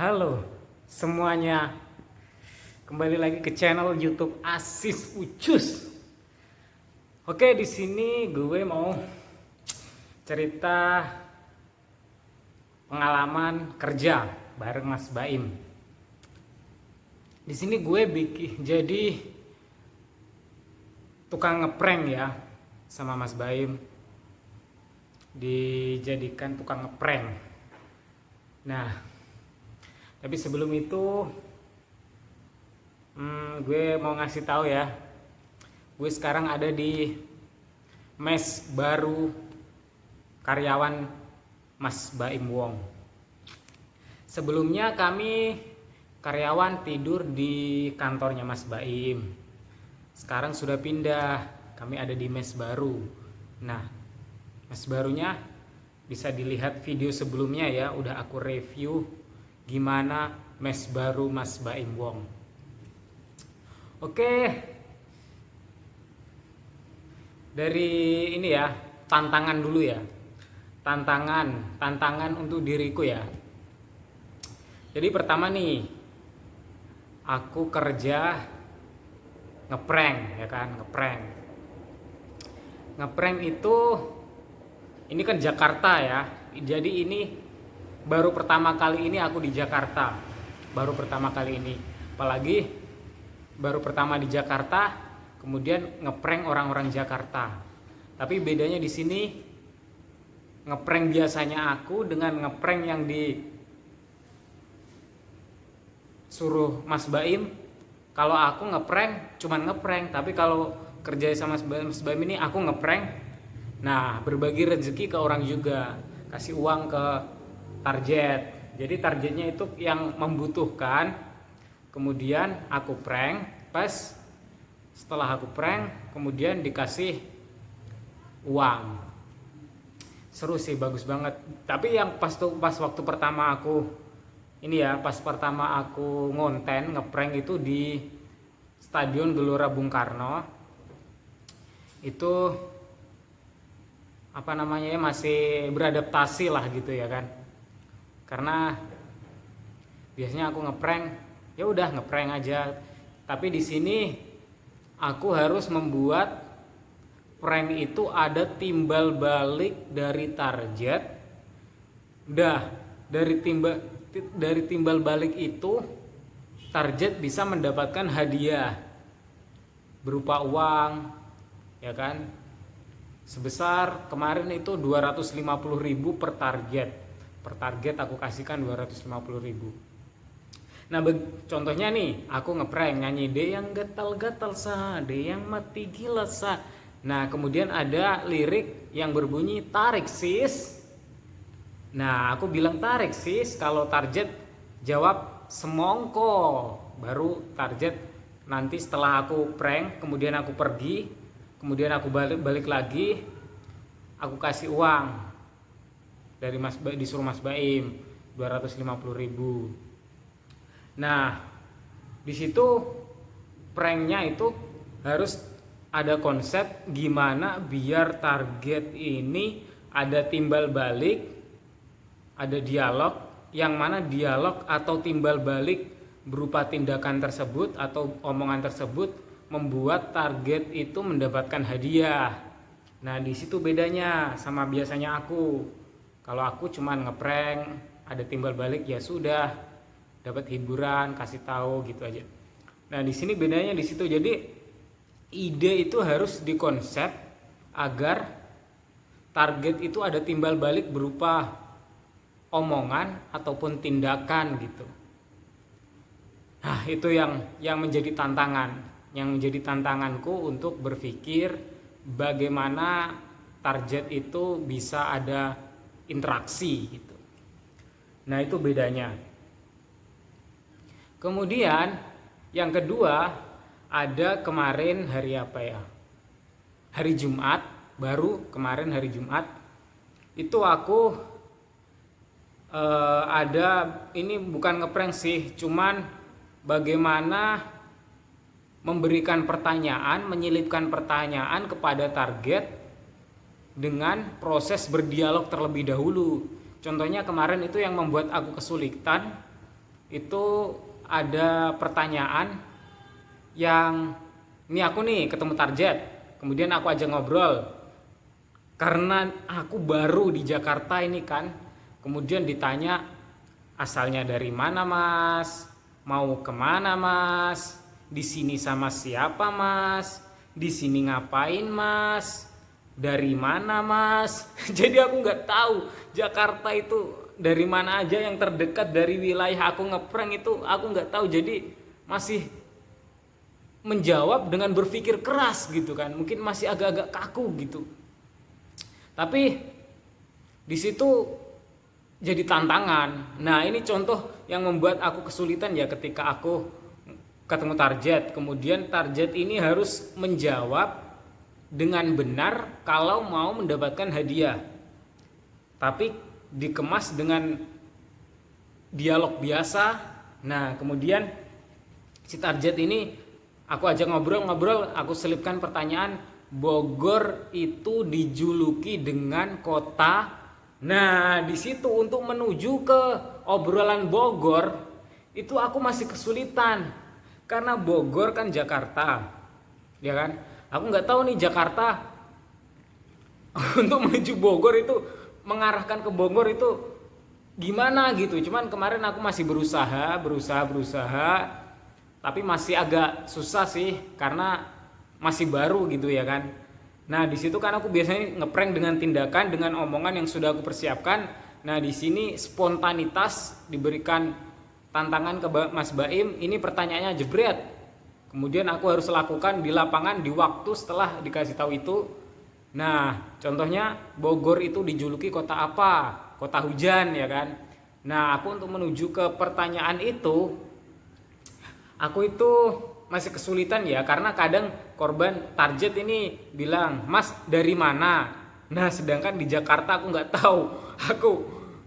Halo semuanya, kembali lagi ke channel YouTube Asis Ucus. Oke, di sini gue mau cerita pengalaman kerja bareng Mas Baim. Di sini gue bikin jadi tukang ngeprank ya sama Mas Baim. Dijadikan tukang ngeprank. Nah, tapi sebelum itu gue mau ngasih tahu ya, gue sekarang ada di mes baru karyawan Mas Baim Wong. Sebelumnya kami karyawan tidur di kantornya Mas Baim. Sekarang sudah pindah, kami ada di mes baru. Nah, mes barunya bisa dilihat video sebelumnya ya, udah aku review gimana mes baru Mas Baim Wong. Oke, dari ini ya, tantangan dulu ya. Tantangan untuk diriku ya. Jadi pertama nih, aku kerja ngeprank ya kan, ngeprank itu ini kan Jakarta ya. Jadi ini baru pertama kali ini aku di Jakarta. Baru pertama kali ini. Apalagi baru pertama di Jakarta, kemudian ngeprank orang-orang Jakarta. Tapi bedanya di sini ngeprank biasanya aku dengan ngeprank yang disuruh Mas Baim. Kalau aku ngeprank cuman ngeprank, tapi kalau kerja sama Mas Baim ini aku ngeprank. Nah, berbagi rezeki ke orang juga, kasih uang ke target. Jadi targetnya itu yang membutuhkan. Kemudian aku prank, pas setelah aku prank kemudian dikasih uang. Seru sih, bagus banget. Tapi yang pas waktu pertama aku ngonten ngeprank itu di Stadion Gelora Bung Karno. Itu masih beradaptasi lah gitu ya kan. Karena biasanya aku ngeprank ya udah ngeprank aja. Tapi di sini aku harus membuat prank itu ada timbal balik dari target. Dari timbal balik itu target bisa mendapatkan hadiah berupa uang ya kan, sebesar kemarin itu 250.000 per target aku kasihkan 250.000. Nah, contohnya nih, aku ngeprank nyanyi "De yang gatal-gatal sa, de yang mati gila sa". Nah, kemudian ada lirik yang berbunyi "tarik sis". Nah, aku bilang "tarik sis", kalau target jawab "semongko". Baru target nanti setelah aku prank, kemudian aku pergi, kemudian aku balik lagi, aku kasih uang dari disuruh Mas Baim 250.000. Nah, di situ pranknya itu harus ada konsep gimana biar target ini ada timbal balik, ada dialog, yang mana dialog atau timbal balik berupa tindakan tersebut atau omongan tersebut membuat target itu mendapatkan hadiah. Nah, di situ bedanya sama biasanya aku. Kalau aku cuman ngeprank, ada timbal balik ya sudah, dapat hiburan, kasih tahu gitu aja. Nah, di sini bedanya di situ. Jadi ide itu harus dikonsep agar target itu ada timbal balik berupa omongan ataupun tindakan gitu. Nah, itu yang menjadi tantanganku untuk berpikir bagaimana target itu bisa ada interaksi gitu. Nah, itu bedanya. Kemudian yang kedua, ada kemarin hari apa ya? Hari Jumat, baru kemarin hari Jumat itu aku ada, ini bukan ngeprank sih, cuman bagaimana memberikan pertanyaan, menyelipkan pertanyaan kepada target dengan proses berdialog terlebih dahulu. Contohnya kemarin itu yang membuat aku kesulitan itu ada pertanyaan yang ini aku nih ketemu target, kemudian aku ajak ngobrol karena aku baru di Jakarta ini kan, kemudian ditanya asalnya dari mana mas, mau kemana mas, di sini sama siapa mas, di sini ngapain mas, dari mana mas. Jadi aku nggak tahu Jakarta itu dari mana aja, yang terdekat dari wilayah aku ngeprank itu aku nggak tahu. Jadi masih menjawab dengan berpikir keras gitu kan, mungkin masih agak-agak kaku gitu. Tapi di situ jadi tantangan. Nah ini contoh yang membuat aku kesulitan ya, ketika aku ketemu target, kemudian target ini harus menjawab dengan benar kalau mau mendapatkan hadiah, tapi dikemas dengan dialog biasa. Nah kemudian si target ini aku ajak ngobrol-ngobrol, aku selipkan pertanyaan, Bogor itu dijuluki dengan kota. Nah, di situ untuk menuju ke obrolan Bogor itu aku masih kesulitan. Karena Bogor kan Jakarta. Ya kan? Aku nggak tahu nih Jakarta untuk menuju Bogor itu, mengarahkan ke Bogor itu gimana gitu. Cuman kemarin aku masih berusaha, tapi masih agak susah sih karena masih baru gitu ya kan. Nah di situ kan aku biasanya ngeprank dengan tindakan, dengan omongan yang sudah aku persiapkan. Nah di sini spontanitas diberikan tantangan ke Mas Baim, ini pertanyaannya jebret, kemudian aku harus lakukan di lapangan di waktu setelah dikasih tahu itu. Nah contohnya Bogor itu dijuluki kota apa, kota hujan ya kan. Nah aku untuk menuju ke pertanyaan itu, aku itu masih kesulitan ya, karena kadang korban target ini bilang, mas dari mana? Nah sedangkan di Jakarta aku nggak tahu aku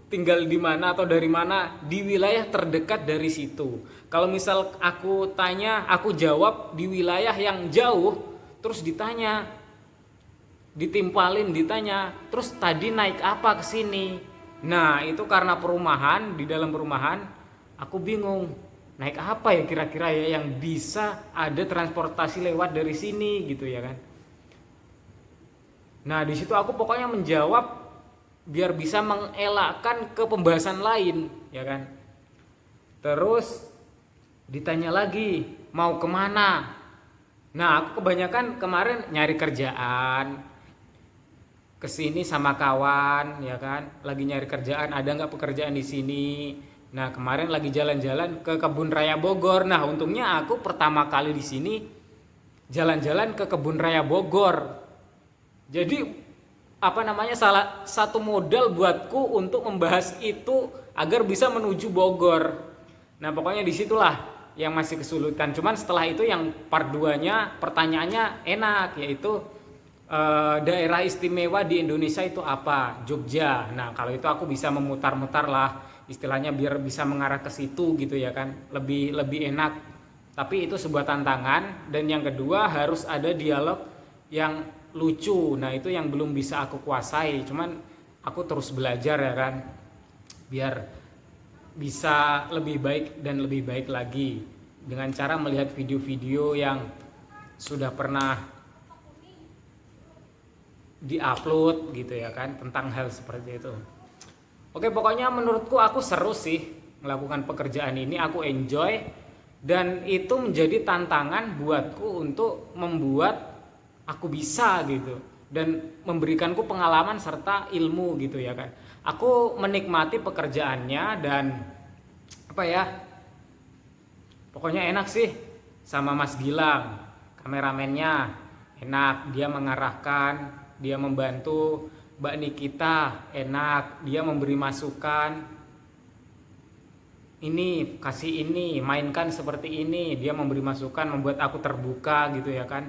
tinggal di mana atau dari mana, di wilayah terdekat dari situ. Kalau misal aku tanya, aku jawab di wilayah yang jauh, terus ditanya, ditanya, terus tadi naik apa ke sini? Nah itu karena perumahan, di dalam perumahan aku bingung naik apa ya kira-kira ya yang bisa ada transportasi lewat dari sini gitu ya kan. Nah di situ aku pokoknya menjawab biar bisa mengelakkan ke pembahasan lain ya kan. Terus ditanya lagi mau kemana. Nah aku kebanyakan kemarin nyari kerjaan, kesini sama kawan ya kan, lagi nyari kerjaan, ada nggak pekerjaan di sini. Nah kemarin lagi jalan-jalan ke Kebun Raya Bogor. Nah untungnya aku pertama kali di sini jalan-jalan ke Kebun Raya Bogor. Jadi salah satu modal buatku untuk membahas itu agar bisa menuju Bogor. Nah pokoknya disitulah yang masih kesulitan. Cuman setelah itu yang part 2-nya pertanyaannya enak, yaitu daerah istimewa di Indonesia itu apa? Jogja. Nah kalau itu aku bisa memutar-mutar lah istilahnya, biar bisa mengarah ke situ gitu ya kan, lebih enak. Tapi itu sebuah tantangan. Dan yang kedua harus ada dialog yang lucu. Nah itu yang belum bisa aku kuasai, cuman aku terus belajar ya kan, biar bisa lebih baik dan lebih baik lagi dengan cara melihat video-video yang sudah pernah diupload gitu ya kan, tentang hal seperti itu. Oke pokoknya menurutku aku seru sih melakukan pekerjaan ini, aku enjoy, dan itu menjadi tantangan buatku untuk membuat aku bisa gitu, dan memberikanku pengalaman serta ilmu gitu ya kan. Aku menikmati pekerjaannya dan pokoknya enak sih sama Mas Gilang, kameramennya enak, dia mengarahkan, dia membantu. Mbak Nikita enak, dia memberi masukan, ini kasih ini, mainkan seperti ini, dia memberi masukan, membuat aku terbuka gitu ya kan.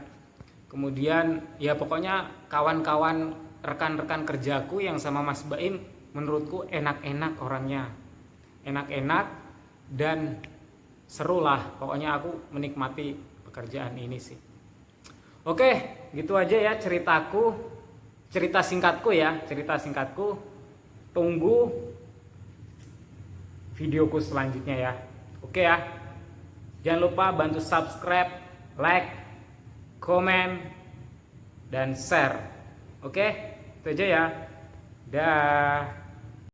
Kemudian ya pokoknya kawan-kawan, rekan-rekan kerjaku yang sama Mas Baim menurutku enak-enak orangnya, enak-enak dan seru lah. Pokoknya aku menikmati pekerjaan ini sih. Oke gitu aja ya cerita singkatku. Tunggu videoku selanjutnya ya. Oke ya. Jangan lupa bantu subscribe, like, komen, dan share. Oke, itu aja ya. Dah.